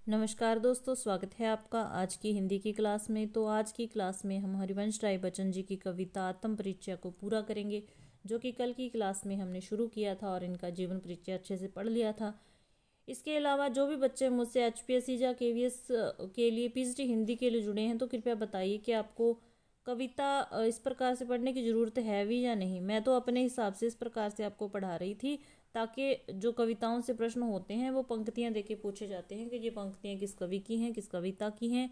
नमस्कार दोस्तों, स्वागत है आपका आज की हिंदी की क्लास में। तो आज की क्लास में हम हरिवंश राय बच्चन जी की कविता आत्म परिचय को पूरा करेंगे, जो कि कल की क्लास में हमने शुरू किया था और इनका जीवन परिचय अच्छे से पढ़ लिया था। इसके अलावा जो भी बच्चे मुझसे एचपीएससी या केवीएस के लिए पीएचडी हिंदी के लिए जुड़े हैं, तो कृपया बताइए कि आपको कविता इस प्रकार से पढ़ने की ज़रूरत है भी या नहीं। मैं तो अपने हिसाब से इस प्रकार से आपको पढ़ा रही थी, ताकि जो कविताओं से प्रश्न होते हैं वो पंक्तियां देके पूछे जाते हैं कि ये पंक्तियां किस कवि की हैं, किस कविता की हैं।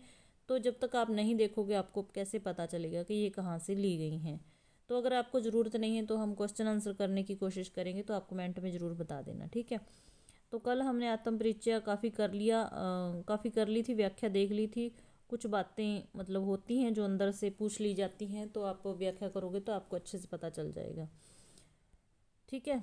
तो जब तक आप नहीं देखोगे आपको कैसे पता चलेगा कि ये कहाँ से ली गई हैं। तो अगर आपको ज़रूरत नहीं है तो हम क्वेश्चन आंसर करने की कोशिश करेंगे, तो आप कमेंट में ज़रूर बता देना, ठीक है। तो कल हमने आत्म परिचय काफ़ी कर ली थी, व्याख्या देख ली थी। कुछ बातें मतलब होती हैं जो अंदर से पूछ ली जाती हैं, तो आप व्याख्या करोगे तो आपको अच्छे से पता चल जाएगा, ठीक है।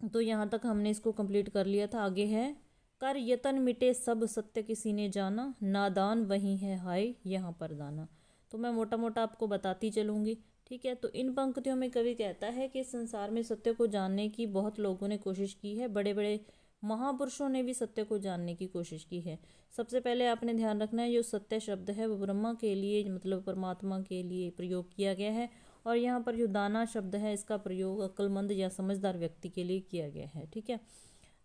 तो यहाँ तक हमने इसको कंप्लीट कर लिया था। आगे है, कर यतन मिटे सब सत्य किसी ने जाना, नादान वही है हाय यहाँ पर दाना। तो मैं मोटा मोटा आपको बताती चलूँगी, ठीक है। तो इन पंक्तियों में कवि कहता है कि संसार में सत्य को जानने की बहुत लोगों ने कोशिश की है, बड़े बड़े महापुरुषों ने भी सत्य को जानने की कोशिश की है। सबसे पहले आपने ध्यान रखना है, जो सत्य शब्द है वो ब्रह्मा के लिए मतलब परमात्मा के लिए प्रयोग किया गया है, और यहाँ पर जो दाना शब्द है इसका प्रयोग अक्लमंद या समझदार व्यक्ति के लिए किया गया है, ठीक है।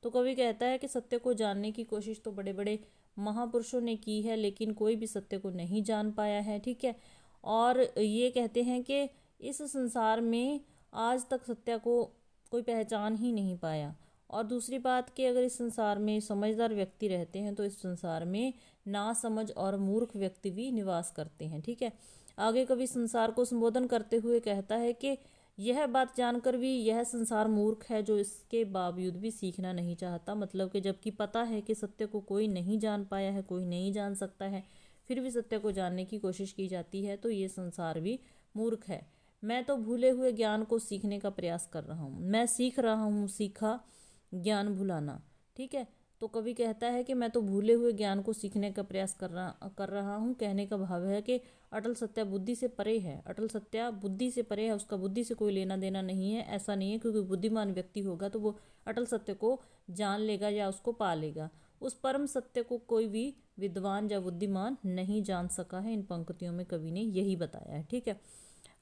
तो कवि कहता है कि सत्य को जानने की कोशिश तो बड़े बड़े महापुरुषों ने की है, लेकिन कोई भी सत्य को नहीं जान पाया है, ठीक है। और ये कहते हैं कि इस संसार में आज तक सत्य को कोई पहचान ही नहीं पाया। और दूसरी बात कि अगर इस संसार में समझदार व्यक्ति रहते हैं तो इस संसार में नासमझ और मूर्ख व्यक्ति भी निवास करते हैं, ठीक है। आगे कवि संसार को संबोधन करते हुए कहता है कि यह बात जानकर भी यह संसार मूर्ख है, जो इसके बावजूद भी सीखना नहीं चाहता। मतलब कि जबकि पता है कि सत्य को कोई नहीं जान पाया है, कोई नहीं जान सकता है, फिर भी सत्य को जानने की कोशिश की जाती है, तो ये संसार भी मूर्ख है। मैं तो भूले हुए ज्ञान को सीखने का प्रयास कर रहा हूँ, मैं सीख रहा हूँ सीखा ज्ञान भुलाना, ठीक है। तो कवि कहता है कि मैं तो भूले हुए ज्ञान को सीखने का प्रयास कर रहा हूँ। कहने का भाव है कि अटल सत्या बुद्धि से परे है, अटल सत्या बुद्धि से परे है, उसका बुद्धि से कोई लेना देना नहीं है। ऐसा नहीं है क्योंकि बुद्धिमान व्यक्ति होगा तो वो अटल सत्य को जान लेगा या उसको पा लेगा। उस परम सत्य को कोई भी विद्वान या बुद्धिमान नहीं जान सका है। इन पंक्तियों में कवि ने यही बताया है, ठीक है।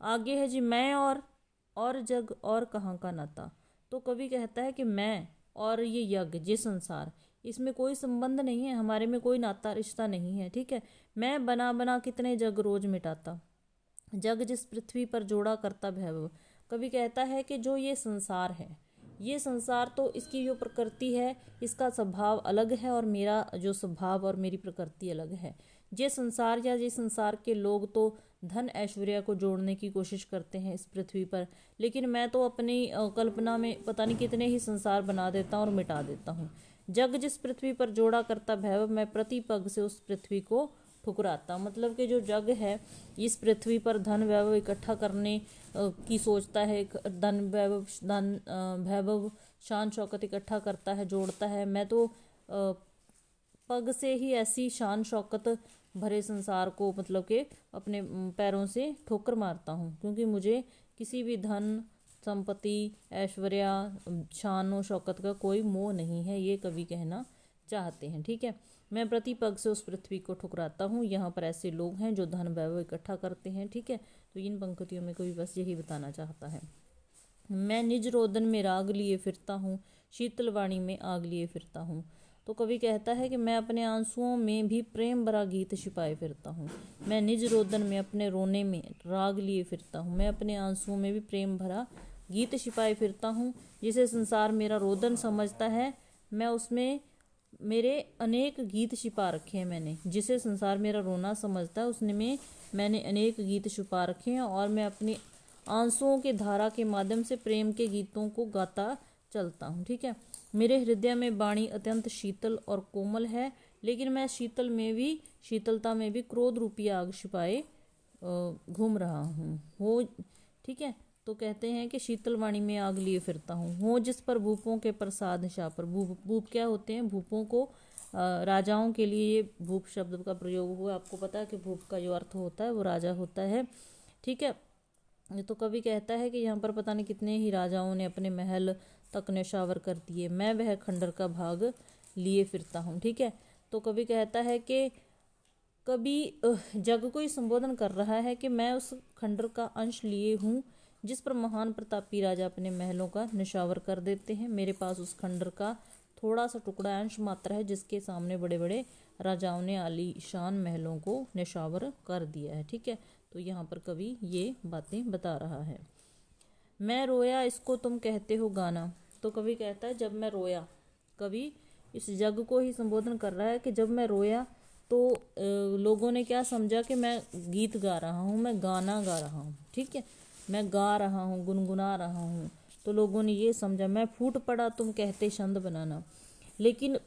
आगे है जी, मैं और जग और कहाँ का नाता। तो कवि कहता है कि मैं और ये यज्ञ, ये संसार, इसमें कोई संबंध नहीं है, हमारे में कोई नाता रिश्ता नहीं है, ठीक है। मैं बना बना कितने जग रोज मिटाता, जग जिस पृथ्वी पर जोड़ा करता भैरव। कवि कहता है कि जो ये संसार है, ये संसार तो इसकी जो प्रकृति है इसका स्वभाव अलग है, और मेरा जो स्वभाव और मेरी प्रकृति अलग है। ये संसार या ये संसार के लोग तो धन ऐश्वर्य को जोड़ने की कोशिश करते हैं इस पृथ्वी पर, लेकिन मैं तो अपनी कल्पना में पता नहीं कितने ही संसार बना देता हूँ और मिटा देता हूँ। जग जिस पृथ्वी पर जोड़ा करता भैरव, मैं प्रति पग से उस पृथ्वी को ठुकराता। मतलब कि जो जग है इस पृथ्वी पर धन वैभव इकट्ठा करने की सोचता है, धन वैभव शान शौकत इकट्ठा करता है, जोड़ता है। मैं तो पग से ही ऐसी शान शौकत भरे संसार को मतलब कि अपने पैरों से ठोकर मारता हूँ, क्योंकि मुझे किसी भी धन संपत्ति ऐश्वर्य शान और शौकत का कोई मोह नहीं है, ये कवि कहना चाहते हैं, ठीक है। मैं प्रति पग से उस पृथ्वी को ठुकराता हूँ। यहाँ पर ऐसे लोग हैं जो धन वैभव इकट्ठा करते हैं, ठीक है। तो इन पंक्तियों में कवि बस यही बताना चाहता है। मैं निज रोदन में राग लिए फिरता हूँ, शीतल वाणी में आग लिए फिरता हूँ। तो कवि कहता है कि मैं अपने आंसुओं में भी प्रेम भरा गीत छिपाए फिरता हूँ। मैं निज रोदन में अपने रोने में राग लिए फिरता हूँ, मैं अपने आंसुओं में भी प्रेम भरा गीत छिपाए फिरता हूँ। जिसे संसार मेरा रोदन समझता है, मैं उसमें मेरे अनेक गीत छिपा रखे हैं। मैंने जिसे संसार मेरा रोना समझता है उसने में मैंने अनेक गीत छुपा रखे हैं, और मैं अपनी आंसुओं के धारा के माध्यम से प्रेम के गीतों को गाता चलता हूँ, ठीक है। मेरे हृदय में वाणी अत्यंत शीतल और कोमल है, लेकिन मैं शीतलता में भी क्रोध रूपी आग छिपाए घूम रहा हूँ हो, ठीक है। तो कहते हैं कि शीतल वाणी में आग लिए फिरता हूँ हो, जिस पर भूपों के प्रसाद शाह पर। भूप क्या होते हैं? भूपों को राजाओं के लिए ये भूप शब्द का प्रयोग हुआ। आपको पता है कि भूप का जो अर्थ होता है वो राजा होता है, ठीक है। तो कवि कहता है कि यहाँ पर पता नहीं कितने ही राजाओं ने अपने महल तक न्यौछावर कर दिए, मैं वह खंडर का भाग लिए फिरता हूँ, ठीक है। तो कवि कहता है कि कवि जग को ही संबोधन कर रहा है कि मैं उस खंडर का अंश लिए हूँ जिस पर महान प्रतापी राजा अपने महलों का निशावर कर देते हैं। मेरे पास उस खंडर का थोड़ा सा टुकड़ा अंश मात्र है जिसके सामने बड़े बड़े राजाओं ने आलीशान महलों को निशावर कर दिया है। ठीक है, तो यहाँ पर कवि ये बातें बता रहा है। मैं रोया इसको तुम कहते हो गाना। तो कवि कहता है जब मैं रोया, कवि इस जग को ही संबोधन कर रहा है कि जब मैं रोया तो लोगों ने क्या समझा कि मैं गीत गा रहा हूँ, मैं गाना गा रहा हूँ। ठीक है, मैं गा रहा हूँ, गुनगुना रहा हूँ, तो लोगों ने ये समझा। मैं फूट पड़ा तुम कहते छंद बनाना। लेकिन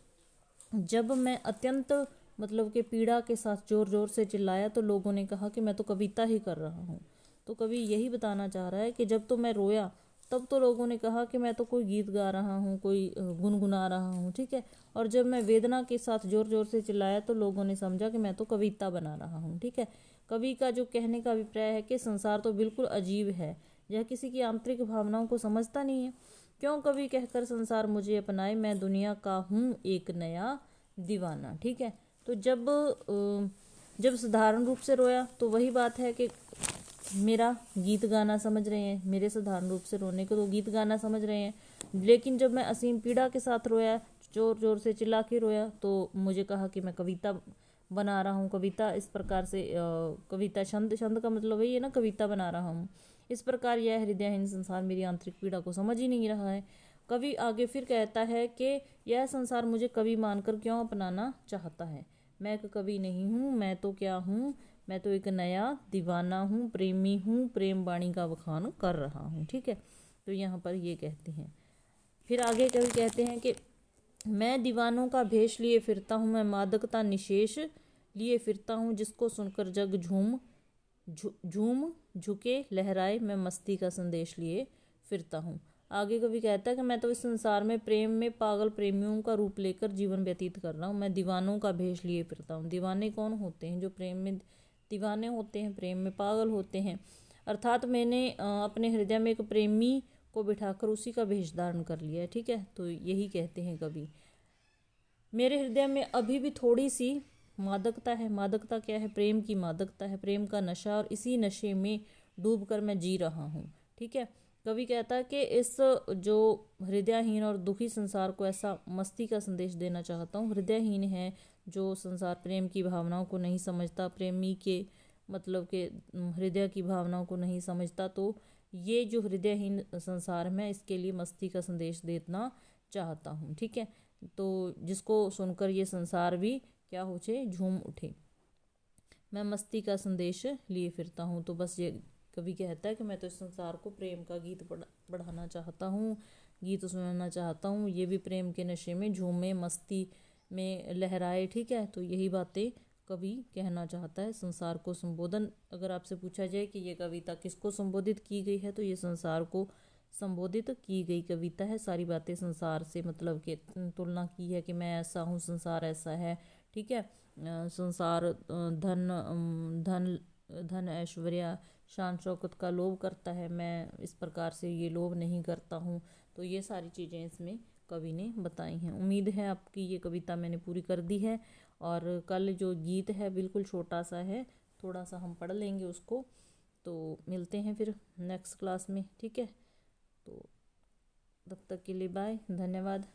जब मैं अत्यंत मतलब कि पीड़ा के साथ जोर जोर से चिल्लाया तो लोगों ने कहा कि मैं तो कविता ही कर रहा हूँ। तो कवि यही बताना चाह रहा है कि जब तो मैं रोया तब तो लोगों ने कहा कि मैं तो कोई गीत गा रहा हूँ, कोई गुनगुना रहा हूँ। ठीक है, और जब मैं वेदना के साथ जोर जोर से चिल्लाया तो लोगों ने समझा कि मैं तो कविता बना रहा हूँ। ठीक है, कवि का जो कहने का अभिप्राय है कि संसार तो बिल्कुल अजीब है, यह किसी की आंतरिक भावनाओं को समझता नहीं है। क्यों कवि कहकर संसार मुझे अपनाए, मैं दुनिया का हूँ एक नया दीवाना। ठीक है, तो जब साधारण रूप से रोया तो वही बात है कि मेरा गीत गाना समझ रहे हैं, मेरे साधारण रूप से रोने को तो गीत गाना समझ रहे हैं। लेकिन जब मैं असीम पीड़ा के साथ रोया, जोर जोर से चिल्ला के रोया, तो मुझे कहा कि मैं कविता बना रहा हूँ। कविता इस प्रकार से कविता छंद, छंद का मतलब वही है ना, कविता बना रहा हूँ। इस प्रकार यह हृदयहीन संसार मेरी आंतरिक पीड़ा को समझ ही नहीं रहा है। कवि आगे फिर कहता है कि यह संसार मुझे कवि मानकर क्यों अपनाना चाहता है। मैं एक कवि नहीं हूँ, मैं तो क्या हूँ, मैं तो एक नया दीवाना हूँ, प्रेमी हूँ, प्रेम वाणी का बखान कर रहा हूँ। ठीक है, तो यहाँ पर ये कहते हैं। फिर आगे कवि कहते हैं कि मैं दीवानों का भेष लिए फिरता हूँ, मैं मादकता निशेष लिए फिरता हूँ, जिसको सुनकर जग झूम झुके लहराए, मैं मस्ती का संदेश लिए फिरता हूँ। आगे कवि कहता है कि मैं तो इस संसार में प्रेम में पागल प्रेमियों का रूप लेकर जीवन व्यतीत कर रहा हूँ, मैं दीवानों का भेष लिए फिरता हूँ। दीवाने कौन होते हैं? जो प्रेम में दीवाने होते हैं, प्रेम में पागल होते हैं। अर्थात मैंने अपने हृदय में एक प्रेमी को बिठाकर उसी का भेष धारण कर लिया है। ठीक है, तो यही कहते हैं कवि, मेरे हृदय में अभी भी थोड़ी सी मादकता है। मादकता क्या है? प्रेम की मादकता है, प्रेम का नशा, और इसी नशे में डूबकर मैं जी रहा हूँ। ठीक है, कवि कहता है कि इस जो हृदयहीन और दुखी संसार को ऐसा मस्ती का संदेश देना चाहता हूँ। हृदयहीन है जो संसार प्रेम की भावनाओं को नहीं समझता, प्रेमी के मतलब के हृदय की भावनाओं को नहीं समझता, तो ये जो हृदयहीन संसार है मैं इसके लिए मस्ती का संदेश देना चाहता हूँ। ठीक है, तो जिसको सुनकर ये संसार भी क्या हो जाए, झूम उठे। मैं मस्ती का संदेश लिए फिरता हूँ। तो बस ये कवि कहता है कि मैं तो इस संसार को प्रेम का गीत बढ़ाना चाहता हूँ, गीत सुनाना चाहता हूँ, ये भी प्रेम के नशे में झूमे, मस्ती में लहराए। ठीक है, तो यही बातें कवि कहना चाहता है। संसार को संबोधन अगर आपसे पूछा जाए कि ये कविता किसको संबोधित की गई है, तो ये संसार को संबोधित की गई कविता है। सारी बातें संसार से मतलब के तुलना की है कि मैं ऐसा हूँ, संसार ऐसा है। ठीक है, संसार धन धन ऐश्वर्य शान शौकत का लोभ करता है, मैं इस प्रकार से ये लोभ नहीं करता हूँ। तो ये सारी चीज़ें इसमें कवि ने बताई हैं। उम्मीद है आपकी ये कविता मैंने पूरी कर दी है। और कल जो गीत है बिल्कुल छोटा सा है, थोड़ा सा हम पढ़ लेंगे उसको। तो मिलते हैं फिर नेक्स्ट क्लास में। ठीक है, तो तब तक के लिए बाय, धन्यवाद।